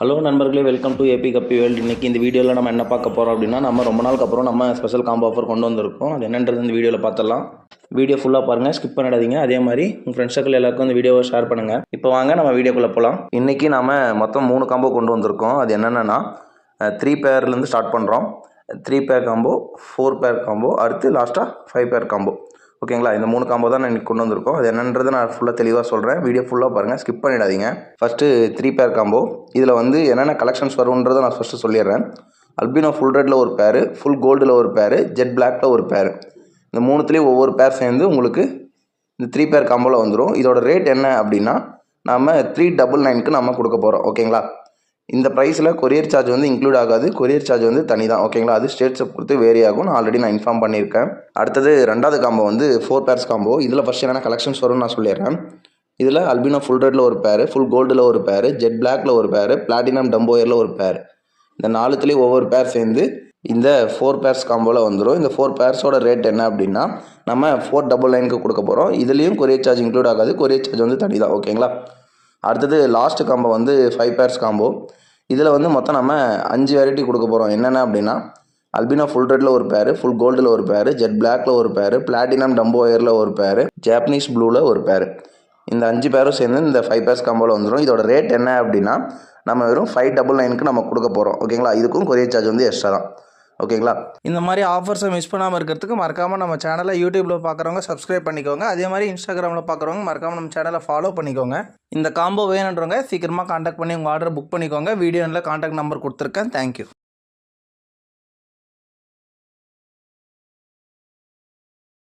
Hello நண்பர்களே, welcome to AB கப்பி world. இன்றைக்கி இந்த வீடியோவில் நம்ம என்ன பார்க்க போகிறோம் அப்படின்னா, நம்ம ரொம்ப நாளுக்கு அப்புறம் நம்ம ஸ்பெஷல் காம்போ ஆஃபர் கொண்டு வந்திருக்கோம். அது என்னன்றது இந்த வீடியோவில் பார்த்துடலாம். வீடியோ ஃபுல்லாக பாருங்கள், ஸ்கிப் பண்ணிடாதீங்க. அதே மாதிரி உங்கள் ஃப்ரெண்ட்ஸ் சர்க்கிள் எல்லாருக்கும் இந்த வீடியோவை ஷேர் பண்ணுங்கள். இப்போ வாங்க நம்ம வீடியோக்குள்ளே போகலாம். இன்றைக்கி நம்ம மொத்தம் 3 காம்போ கொண்டு வந்திருக்கோம். அது என்னென்னா 3 பேர்லேருந்து ஸ்டார்ட் பண்ணுறோம். 3 பேர் காம்போ, 4 பேர் காம்போ, அடுத்து லாஸ்ட்டாக 5 பேர் காம்போ. ஓகேங்களா, இந்த 3 காம்போ தான் நான் இன்றைக்கி கொண்டு வந்திருக்கோம். அது என்னன்றது நான் ஃபுல்லாக தெளிவாக சொல்கிறேன். வீடியோ ஃபுல்லாக பாருங்கள், ஸ்கிப் பண்ணிடாதீங்க. ஃபஸ்ட்டு 3 பேர் காம்போ. இதில் வந்து என்னென்ன கலெக்ஷன்ஸ் வரும்ன்றதை நான் ஃபஸ்ட்டு சொல்லிடுறேன். அல்பினோ ஃபுல் ரெட்டில் ஒரு பேர், ஃபுல் கோல்டில் ஒரு பேர், ஜெட் பிளாக்கில் ஒரு பேர். இந்த 3த்துலேயும் ஒவ்வொரு பேர் சேர்ந்து உங்களுக்கு இந்த 3 பேர் காம்போவில் வந்துடும். இதோட ரேட் என்ன அப்படின்னா, நம்ம 399க்கு நம்ம கொடுக்க போகிறோம். ஓகேங்களா, இந்த ப்ரைஸில் கொரியர் சார்ஜ் வந்து இன்க்ளூட் ஆகாது. கொரியர் சார்ஜ் வந்து தனி தான். ஓகேங்களா, அது ஸ்டேட்ஸை பொறுத்து வேரி ஆகும். நான் ஆல்ரெடி இன்ஃபார்ம் பண்ணியிருக்கேன். அடுத்தது 2வது காம்போ வந்து 4 பேர்ஸ் காம்போ. இதில் ஃபஸ்ட் என்னென்ன கலெக்ஷன்ஸ் வரும்னு நான் சொல்லிடுறேன். இதில் அல்பினோ ஃபுல் ரெட்டில் ஒரு பேர், ஃபுல் கோல்டில் ஒரு பேர், ஜெட் பிளாக்கில் ஒரு பேர், பிளாட்டினம் டம்போயரில் ஒரு பேர். இந்த 4த்துலேயும் ஒவ்வொரு பேர் சேர்ந்து இந்த 4 பேர்ஸ் காம்போவில் வந்துடும். இந்த 4 பேர்ஸோட ரேட் என்ன அப்படின்னா, நம்ம 499க்கு கொடுக்க போகிறோம். இதுலேயும் கொரியர் சார்ஜ் இன்க்ளூட் ஆகாது. கொரியர் சார்ஜ் வந்து தனி தான். ஓகேங்களா, அடுத்தது லாஸ்ட் காம்போ வந்து 5 பேர்ஸ் காம்போ. இதில் வந்து மொத்தம் நம்ம 5 வெரைட்டி கொடுக்க போகிறோம். என்னென்ன அப்படின்னா, அல்பினோ ஃபுல் ரெட்டில் ஒரு பேர், ஃபுல் கோல்டில் ஒரு பேர், ஜெட் பிளாக்கில் ஒரு பேர், பிளாட்டினம் டம்போயரில் ஒரு பேர், ஜாப்பனீஸ் ப்ளூவில் ஒரு பேர். இந்த 5 பேரும் சேர்ந்து இந்த 5 பேர்ஸ் காம்போவில் வந்துடும். இதோட ரேட் என்ன அப்படின்னா, நம்ம வெறும் 599க்கு நம்ம கொடுக்க போகிறோம். ஓகேங்களா, இதுக்கும் கொரியர் சார்ஜ் வந்து எக்ஸ்ட்ரா தான். ஓகேங்களா, இந்த மாதிரி ஆஃபர்ஸை மிஸ் பண்ணாமல் இருக்கிறதுக்கு மறக்காமல் நம்ம சேனலை யூடியூப்பில் பார்க்குறவங்க சப்ஸ்கிரைப் பண்ணிக்கோங்க. அதே மாதிரி இன்ஸ்டாகிராமில் பார்க்குறவங்க மறக்காமல் நம்ம சேனலை ஃபாலோ பண்ணிக்கோங்க. இந்த காம்போ வேணுன்றவங்க சீக்கிரமாக காண்டாக்ட் பண்ணி உங்கள் ஆர்டரை புக் பண்ணிக்கோங்க. வீடியோவில் காண்டாக்ட் நம்பர் கொடுத்துருக்கேன். தேங்க்யூ.